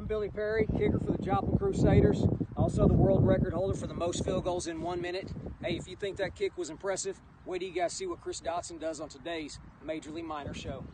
Billy Perry, kicker for the Joplin Crusaders, also the world record holder for the most field goals in 1 minute. Hey, if you think that kick was impressive, wait till you guys see what Chris Dotson does on today's Major League Minor show.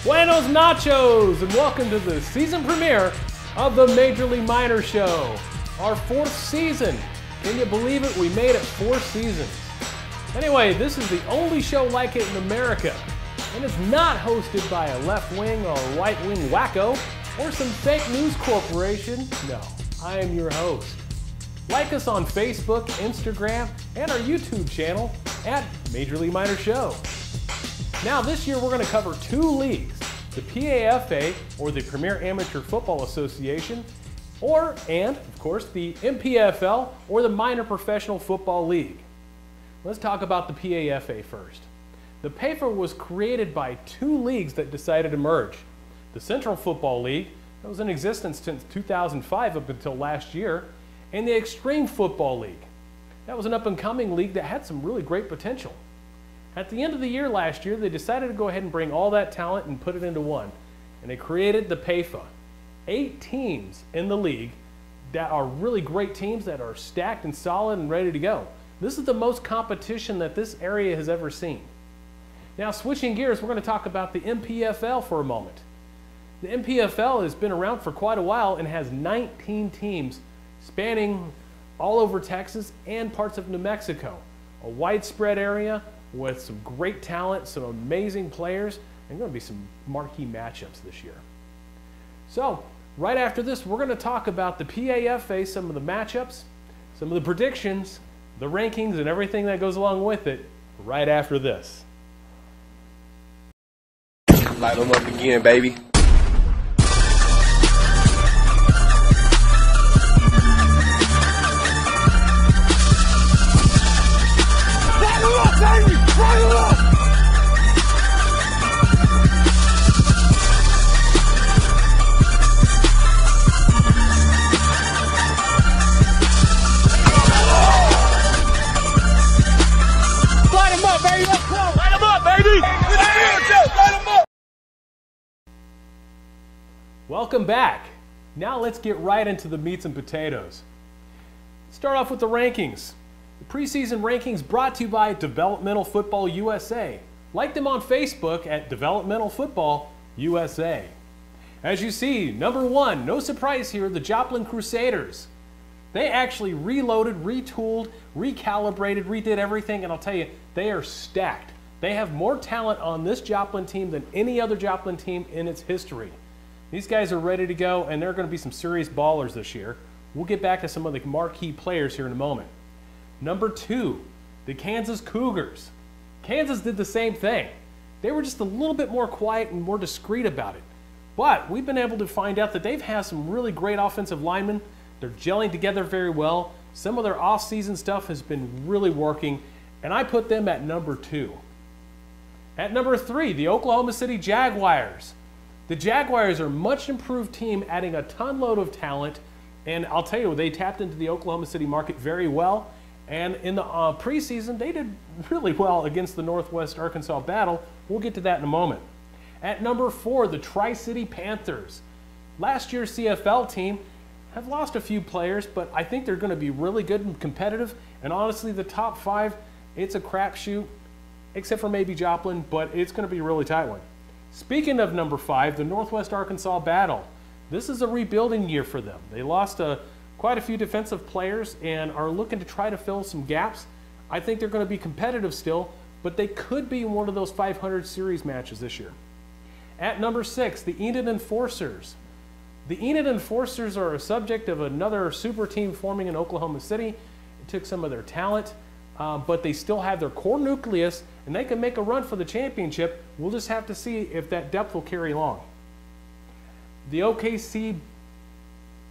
Buenos nachos, and welcome to the season premiere of the Major League Minor Show. Our 4th season. Can you believe it? We made it 4 seasons. Anyway, this is the only show like it in America, and it's not hosted by a left wing or right wing wacko or some fake news corporation. No, I am your host. Like us on Facebook, Instagram, and our YouTube channel at Major League Minor Show. Now this year we're going to cover 2 leagues, the PAFA, or the Premier Amateur Football Association, and of course the MPFL, or the Minor Professional Football League. Let's talk about the PAFA first. The PAFA was created by 2 leagues that decided to merge. The Central Football League, that was in existence since 2005 up until last year, and the Extreme Football League. That was an up-and-coming league that had some really great potential. At the end of the year last year, they decided to go ahead and bring all that talent and put it into one. And they created the PAFA. 8 teams in the league that are really great teams that are stacked and solid and ready to go. This is the most competition that this area has ever seen. Now, switching gears, we're going to talk about the MPFL for a moment. The MPFL has been around for quite a while and has 19 teams spanning all over Texas and parts of New Mexico. A widespread area with some great talent, some amazing players, and going to be some marquee matchups this year. So, right after this, we're going to talk about the PAFA, some of the matchups, some of the predictions, the rankings, and everything that goes along with it right after this. Light them up again, baby. Welcome back. Now let's get right into the meats and potatoes. Start off with the rankings. The preseason rankings brought to you by Developmental Football USA. Like them on Facebook at Developmental Football USA. As you see, number 1, no surprise here, the Joplin Crusaders. They actually reloaded, retooled, recalibrated, redid everything, and I'll tell you, they are stacked. They have more talent on this Joplin team than any other Joplin team in its history. These guys are ready to go, and they're going to be some serious ballers this year. We'll get back to some of the marquee players here in a moment. Number 2, the Kansas Cougars. Kansas did the same thing. They were just a little bit more quiet and more discreet about it. But we've been able to find out that they've had some really great offensive linemen. They're gelling together very well. Some of their off-season stuff has been really working, and I put them at number 2. At number 3, the Oklahoma City Jaguars. The Jaguars are a much improved team, adding a ton load of talent, and I'll tell you, they tapped into the Oklahoma City market very well, and in the preseason, they did really well against the Northwest Arkansas battle. We'll get to that in a moment. At number 4, the Tri-City Panthers. Last year's CFL team have lost a few players, but I think they're going to be really good and competitive. And honestly, the top 5, it's a crapshoot, except for maybe Joplin, but it's going to be a really tight one. Speaking of number 5, the Northwest Arkansas Battle. This is a rebuilding year for them. They lost quite a few defensive players and are looking to try to fill some gaps. I think they're going to be competitive still, but they could be in one of those 500 series matches this year. At number 6, the Enid Enforcers. The Enid Enforcers are a subject of another super team forming in Oklahoma City. It took some of their talent, but they still have their core nucleus, and they can make a run for the championship. We'll just have to see if that depth will carry along. The OKC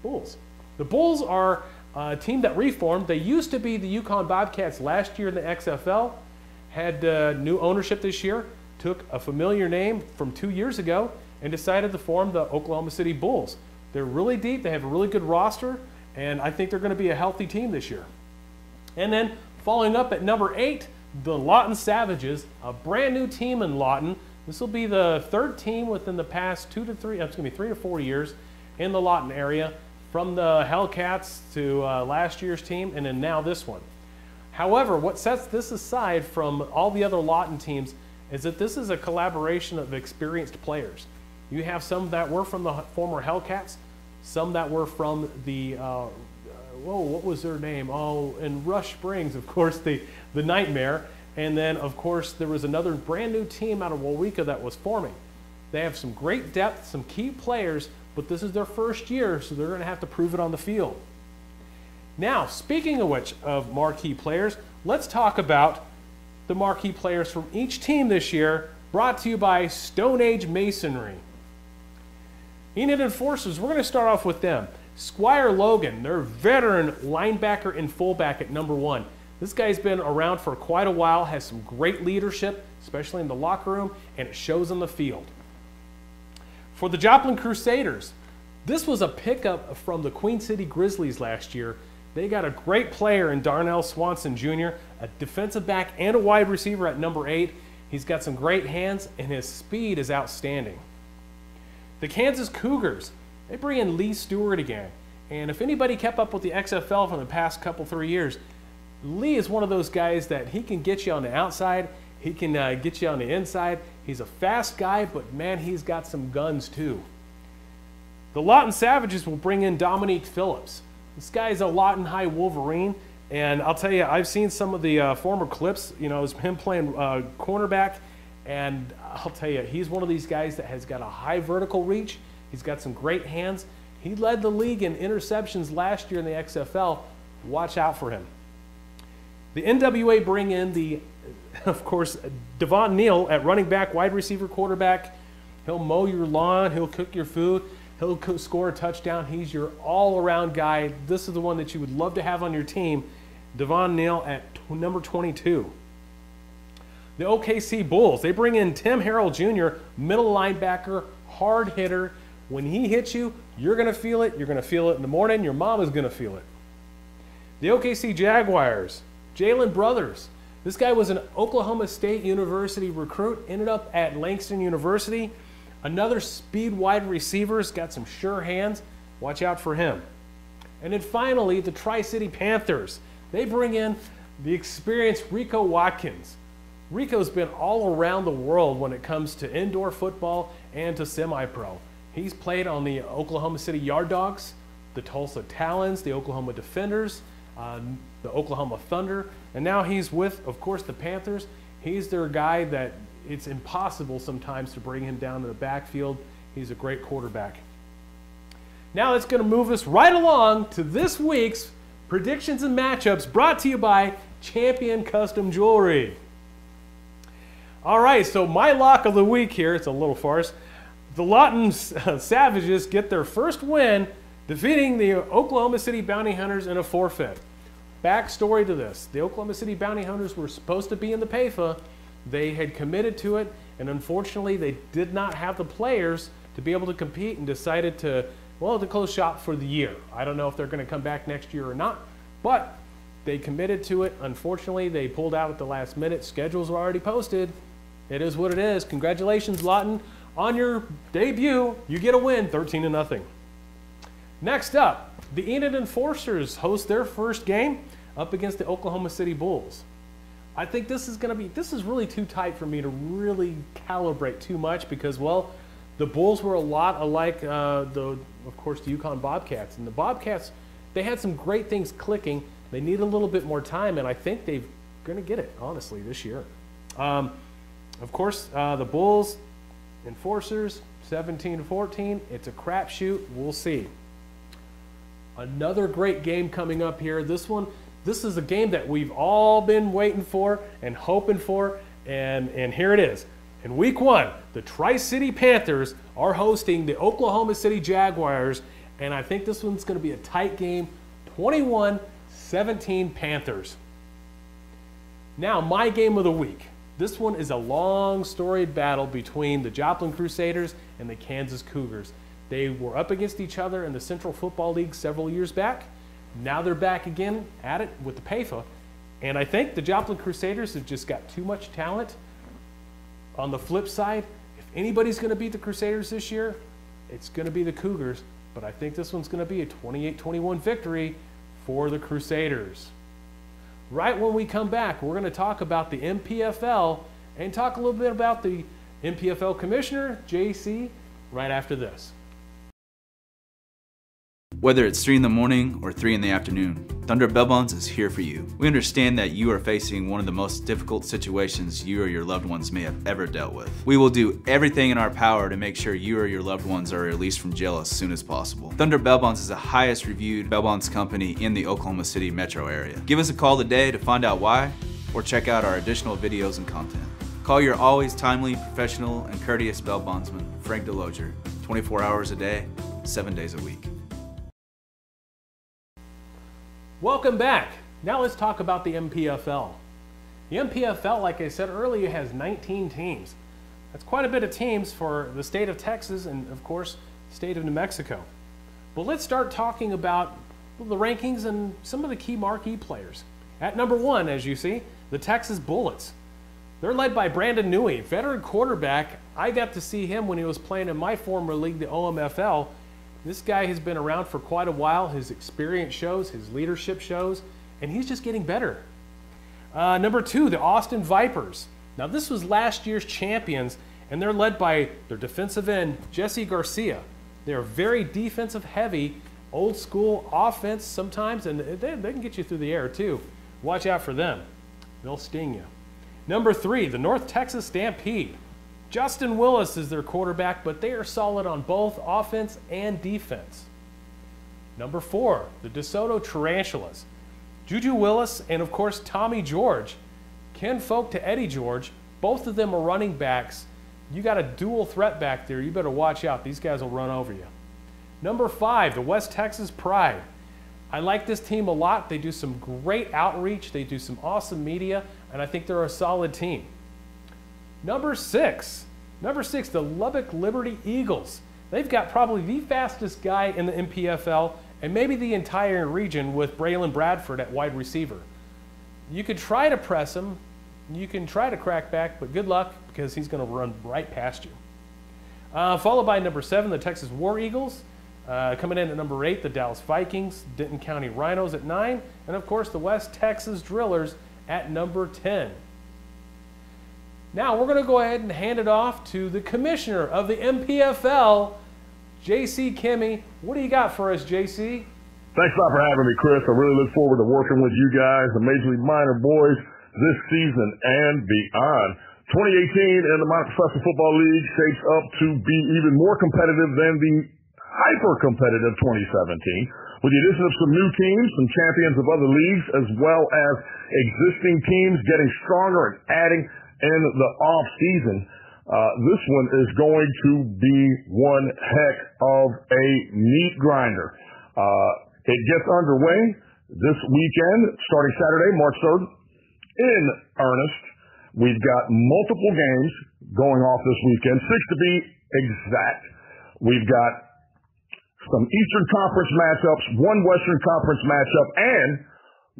Bulls. The Bulls are a team that reformed. They used to be the Yukon Bobcats last year in the XFL, had new ownership this year, took a familiar name from 2 years ago, and decided to form the Oklahoma City Bulls. They're really deep, they have a really good roster, and I think they're going to be a healthy team this year. And then following up at number 8, the Lawton Savages, a brand new team in Lawton. This will be the 3rd team within the past 3 to 4 years in the Lawton area, from the Hellcats to last year's team, and then now this one. However, what sets this aside from all the other Lawton teams is that this is a collaboration of experienced players. You have some that were from the former Hellcats, some that were from the, what was their name? Oh, in Rush Springs, of course, the Nightmare. And then, of course, there was another brand new team out of Waukesha that was forming. They have some great depth, some key players, but this is their first year, so they're going to have to prove it on the field. Now, speaking of which, of marquee players, let's talk about the marquee players from each team this year, brought to you by Stone Age Masonry. Enid Enforcers, we're going to start off with them. Squire Logan, their veteran linebacker and fullback at number 1. This guy's been around for quite a while, has some great leadership, especially in the locker room, and it shows on the field. For the Joplin Crusaders, this was a pickup from the Queen City Grizzlies last year. They got a great player in Darnell Swanson Jr., a defensive back and a wide receiver at number 8. He's got some great hands, and his speed is outstanding. The Kansas Cougars, they bring in Lee Stewart again. And if anybody kept up with the XFL from the past 3 years, Lee is one of those guys that he can get you on the outside, he can get you on the inside. He's a fast guy, but man, he's got some guns too. The Lawton Savages will bring in Dominique Phillips. This guy's a Lawton High Wolverine, and I'll tell you, I've seen some of the former clips, you know, him playing cornerback, and I'll tell you, he's one of these guys that has got a high vertical reach. He's got some great hands. He led the league in interceptions last year in the XFL. Watch out for him. The NWA bring in of course, Devon Neal at running back, wide receiver, quarterback. He'll mow your lawn. He'll cook your food. He'll score a touchdown. He's your all-around guy. This is the one that you would love to have on your team, Devon Neal at number 22. The OKC Bulls, they bring in Tim Harrell Jr., middle linebacker, hard hitter. When he hits you, you're going to feel it. You're going to feel it in the morning. Your mom is going to feel it. The OKC Jaguars, Jalen Brothers. This guy was an Oklahoma State University recruit, ended up at Langston University. Another speed wide receiver, has got some sure hands. Watch out for him. And then finally, the Tri-City Panthers. They bring in the experienced Rico Watkins. Rico's been all around the world when it comes to indoor football and to semi-pro. He's played on the Oklahoma City Yard Dogs, the Tulsa Talons, the Oklahoma Defenders, the Oklahoma Thunder, and now he's with, of course, the Panthers. He's their guy that it's impossible sometimes to bring him down to the backfield. He's a great quarterback. Now that's going to move us right along to this week's predictions and matchups, brought to you by Champion Custom Jewelry. All right, so my lock of the week here, it's a little farce. The Lawton Savages get their first win, defeating the Oklahoma City Bounty Hunters in a forfeit. Backstory to this: the Oklahoma City Bounty Hunters were supposed to be in the PAFA. They had committed to it, and unfortunately they did not have the players to be able to compete and decided to close shop for the year. I don't know if they're going to come back next year or not, but they committed to it. Unfortunately, they pulled out at the last minute. Schedules were already posted. It is what it is. Congratulations, Lawton. On your debut, you get a win, 13-0. Next up, the Enid Enforcers host their first game up against the Oklahoma City Bulls. I think this is really too tight for me to really calibrate too much because, well, the Bulls were a lot alike, of course, the UConn Bobcats. And the Bobcats, they had some great things clicking. They need a little bit more time, and I think they're going to get it, honestly, this year. Of course, the Bulls, Enforcers, 17-14. It's a crapshoot. We'll see. Another great game coming up here. This is a game that we've all been waiting for and hoping for, and here it is. In week 1, the Tri-City Panthers are hosting the Oklahoma City Jaguars, and I think this one's going to be a tight game, 21-17 Panthers. Now, my game of the week. This one is a long, storied battle between the Joplin Crusaders and the Kansas Cougars. They were up against each other in the Central Football League several years back. Now they're back again at it with the PAFA. And I think the Joplin Crusaders have just got too much talent. On the flip side, if anybody's going to beat the Crusaders this year, it's going to be the Cougars. But I think this one's going to be a 28-21 victory for the Crusaders. Right when we come back, we're going to talk about the MPFL and talk a little bit about the MPFL Commissioner, JC, right after this. Whether it's 3 in the morning or 3 in the afternoon, Thunder Bell Bonds is here for you. We understand that you are facing one of the most difficult situations you or your loved ones may have ever dealt with. We will do everything in our power to make sure you or your loved ones are released from jail as soon as possible. Thunder Bell Bonds is the highest reviewed bail bonds company in the Oklahoma City metro area. Give us a call today to find out why, or check out our additional videos and content. Call your always timely, professional, and courteous bail bondsman, Frank Deloger, 24 hours a day, 7 days a week. Welcome back. Now let's talk about the MPFL. The MPFL, like I said earlier, has 19 teams. That's quite a bit of teams for the state of Texas and, of course, the state of New Mexico. But let's start talking about the rankings and some of the key marquee players. At number 1, as you see, the Texas Bullets. They're led by Brandon Newey, veteran quarterback. I got to see him when he was playing in my former league, the OMFL. This guy has been around for quite a while. His experience shows, his leadership shows, and he's just getting better. Number 2, the Austin Vipers. Now, this was last year's champions, and they're led by their defensive end, Jesse Garcia. They're very defensive heavy, old school offense sometimes, and they can get you through the air too. Watch out for them. They'll sting you. Number 3, the North Texas Stampede. Justin Willis is their quarterback, but they are solid on both offense and defense. Number 4, the DeSoto Tarantulas. Juju Willis and, of course, Tommy George. Ken Folk to Eddie George. Both of them are running backs. You got a dual threat back there. You better watch out. These guys will run over you. Number 5, the West Texas Pride. I like this team a lot. They do some great outreach. They do some awesome media, and I think they're a solid team. Number 6, the Lubbock Liberty Eagles. They've got probably the fastest guy in the MPFL and maybe the entire region with Braylon Bradford at wide receiver. You could try to press him, you can try to crack back, but good luck because he's going to run right past you. Followed by number 7, the Texas War Eagles. Coming in at number 8, the Dallas Vikings, Denton County Rhinos at 9, and of course the West Texas Drillers at number 10. Now we're going to go ahead and hand it off to the commissioner of the MPFL, JC Kimmy. What do you got for us, JC? Thanks a lot for having me, Chris. I really look forward to working with you guys, the Major League Minor boys, this season and beyond. 2018 in the Minor Professional Football League shapes up to be even more competitive than the hyper-competitive 2017, with the addition of some new teams, some champions of other leagues, as well as existing teams getting stronger and adding in the off-season. This one is going to be one heck of a meat grinder. It gets underway this weekend, starting Saturday, March 3rd, in earnest. We've got multiple games going off this weekend, 6 to be exact. We've got some Eastern Conference matchups, one Western Conference matchup, and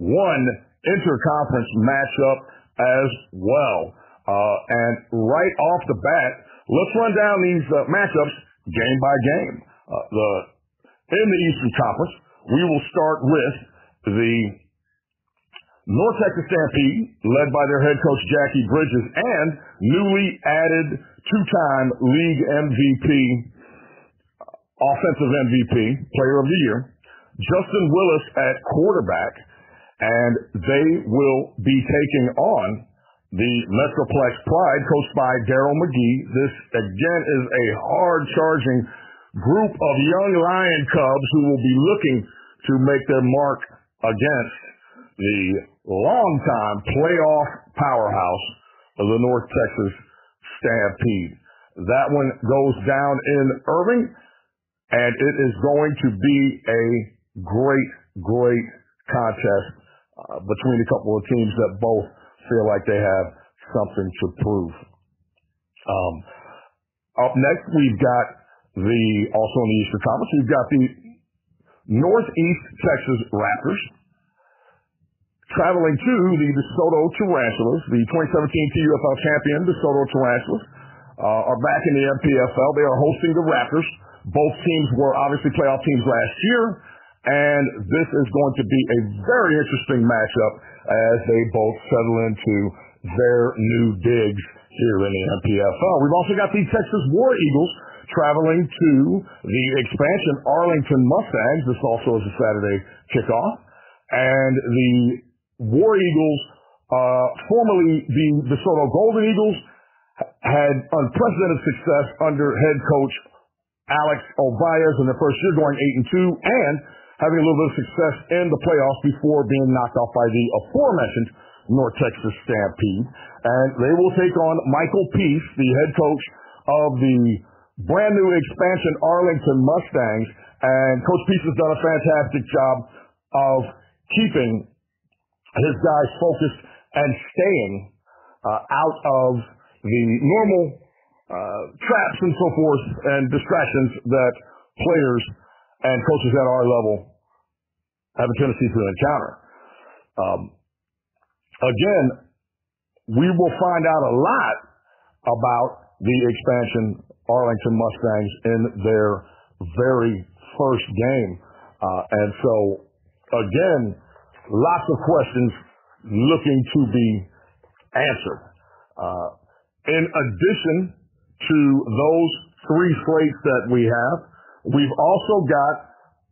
one interconference matchup as well. And right off the bat, let's run down these matchups game by game. The In the Eastern Conference, we will start with the North Texas Stampede, led by their head coach Jackie Bridges, and newly added two-time league MVP, offensive MVP, player of the year, Justin Willis at quarterback, and they will be taking on the Metroplex Pride, coached by Darryl McGee. This, again, is a hard-charging group of young Lion Cubs who will be looking to make their mark against the longtime playoff powerhouse of the North Texas Stampede. That one goes down in Irving, and it is going to be a great contest between a couple of teams that both feel like they have something to prove. Up next, we've got also in the Eastern Conference, we've got the Northeast Texas Raptors traveling to the DeSoto Tarantulas. The 2017 PUFL champion DeSoto Tarantulas are back in the MPFL. They are hosting the Raptors. Both teams were obviously playoff teams last year, and this is going to be a very interesting matchup as they both settle into their new digs here in the MPFL. We've also got the Texas War Eagles traveling to the expansion Arlington Mustangs. This also is a Saturday kickoff. And the War Eagles, formerly the DeSoto Golden Eagles, had unprecedented success under head coach Alex Ovaez in their first year, going 8-2, and having a little bit of success in the playoffs before being knocked off by the aforementioned North Texas Stampede. And they will take on Michael Peace, the head coach of the brand new expansion Arlington Mustangs. And Coach Peace has done a fantastic job of keeping his guys focused and staying out of the normal traps and so forth and distractions that players and coaches at our level have a tendency to encounter. Again, we will find out a lot about the expansion Arlington Mustangs in their very first game. And so, again, lots of questions looking to be answered. In addition to those three slates that we have, we've also got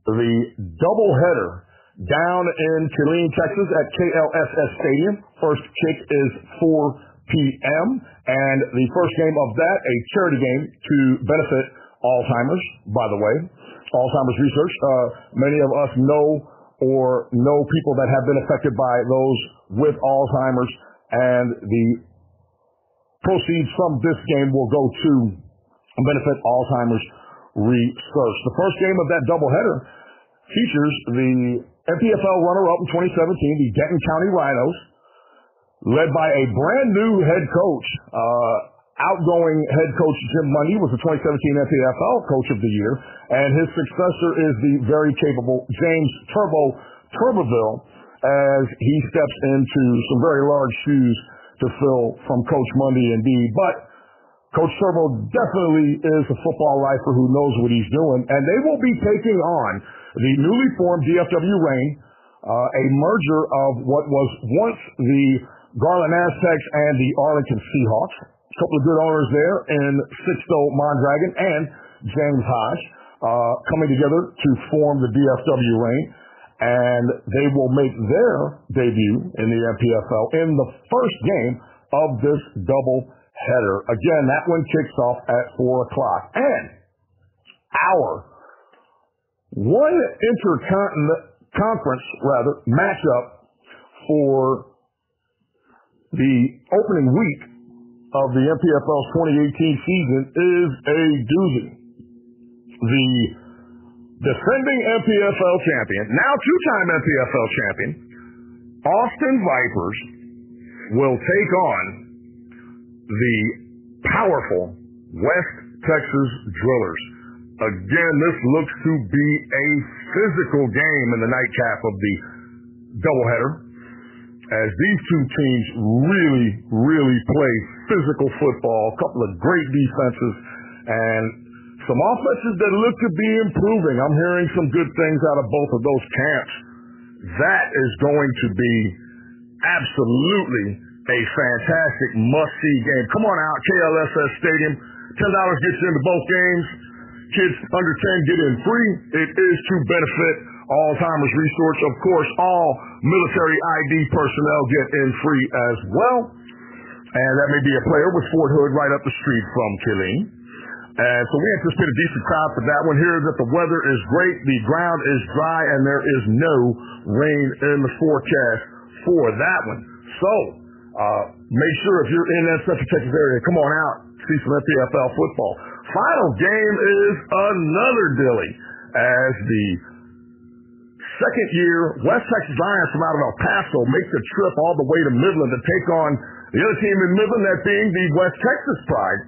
the doubleheader down in Killeen, Texas at KLSS Stadium. First kick is 4 p.m. and the first game of that, a charity game to benefit Alzheimer's, by the way. Alzheimer's research. Many of us know or know people that have been affected by those with Alzheimer's, and the proceeds from this game will go to benefit Alzheimer's research. The first game of that doubleheader features the MPFL runner-up in 2017, the Denton County Rhinos, led by a brand new head coach. Outgoing head coach Jim Mundy was the 2017 MPFL Coach of the Year, and his successor is the very capable James Turbeville, as he steps into some very large shoes to fill from Coach Mundy indeed. But Coach Turbo definitely is a football lifer who knows what he's doing, and they will be taking on the newly formed DFW Reign, a merger of what was once the Garland Aztecs and the Arlington Seahawks. A couple of good owners there in Sixto Mondragon and James Hodge coming together to form the DFW Reign, and they will make their debut in the MPFL in the first game of this double header. Again, that one kicks off at 4 o'clock. And our one interconference matchup for the opening week of the MPFL's 2018 season is a doozy. The defending MPFL champion, now two-time MPFL champion, Austin Vipers will take on the powerful West Texas Drillers. Again, this looks to be a physical game in the nightcap of the doubleheader, as these two teams really play physical football, a couple of great defenses, and Some offenses that look to be improving. I'm hearing some good things out of both of those camps. That is going to be absolutely a fantastic must-see game. Come on out, KLSS Stadium. $10 gets you into both games. Kids under 10 get in free. It is to benefit Alzheimer's Research. Of course, all military ID personnel get in free as well. And that may be a player with Fort Hood right up the street from Killeen. And so we anticipate a decent crowd for that one. Here that the weather is great, the ground is dry, and there is no rain in the forecast for that one. So make sure if you're in that Central Texas area, come on out, see some MPFL football. Final game is another dilly as the second-year West Texas Lions from out of El Paso make the trip all the way to Midland to take on the other team in Midland, that being the West Texas Pride.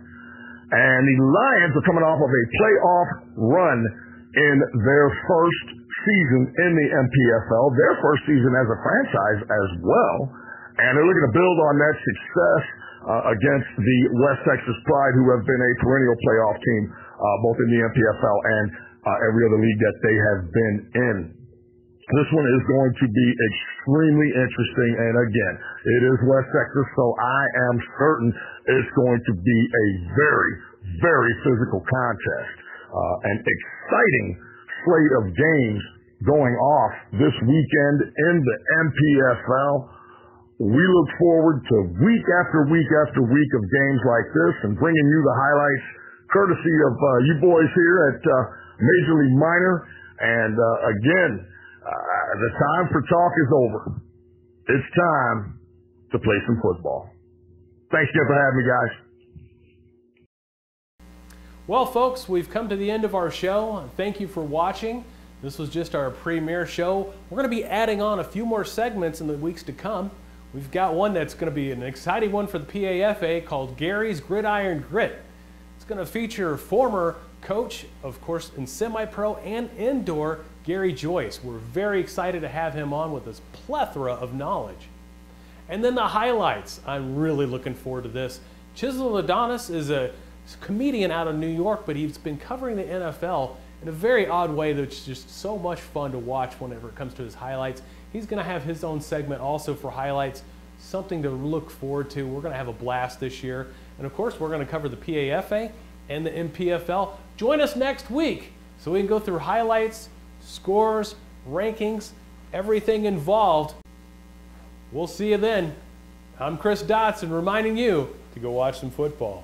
And the Lions are coming off of a playoff run in their first season in the MPFL, their first season as a franchise as well. And they're looking to build on that success against the West Texas Pride, who have been a perennial playoff team both in the MPFL and every other league that they have been in. This one is going to be extremely interesting, and again, it is West Texas, so I am certain it's going to be a very, very physical contest. An exciting slate of games going off this weekend in the MPFL. We look forward to week after week after week of games like this and bringing you the highlights courtesy of you boys here at Major League Minor. And again, the time for talk is over. It's time to play some football. Thanks again for having me, guys. Well, folks, we've come to the end of our show. Thank you for watching. This was just our premiere show. We're going to be adding on a few more segments in the weeks to come. We've got one that's going to be an exciting one for the PAFA called Gary's Gridiron Grit. It's going to feature former coach, of course, in semi-pro and indoor, Gary Joyce. We're very excited to have him on with this plethora of knowledge. And then the highlights. I'm really looking forward to this. Chisel Adonis is a comedian out of New York, but he's been covering the NFL in a very odd way that's just so much fun to watch whenever it comes to his highlights. He's going to have his own segment also for highlights, something to look forward to. We're going to have a blast this year. And of course, we're going to cover the PAFA and the MPFL. Join us next week so we can go through highlights, scores, rankings, everything involved. We'll see you then. I'm Chris Dotson reminding you to go watch some football.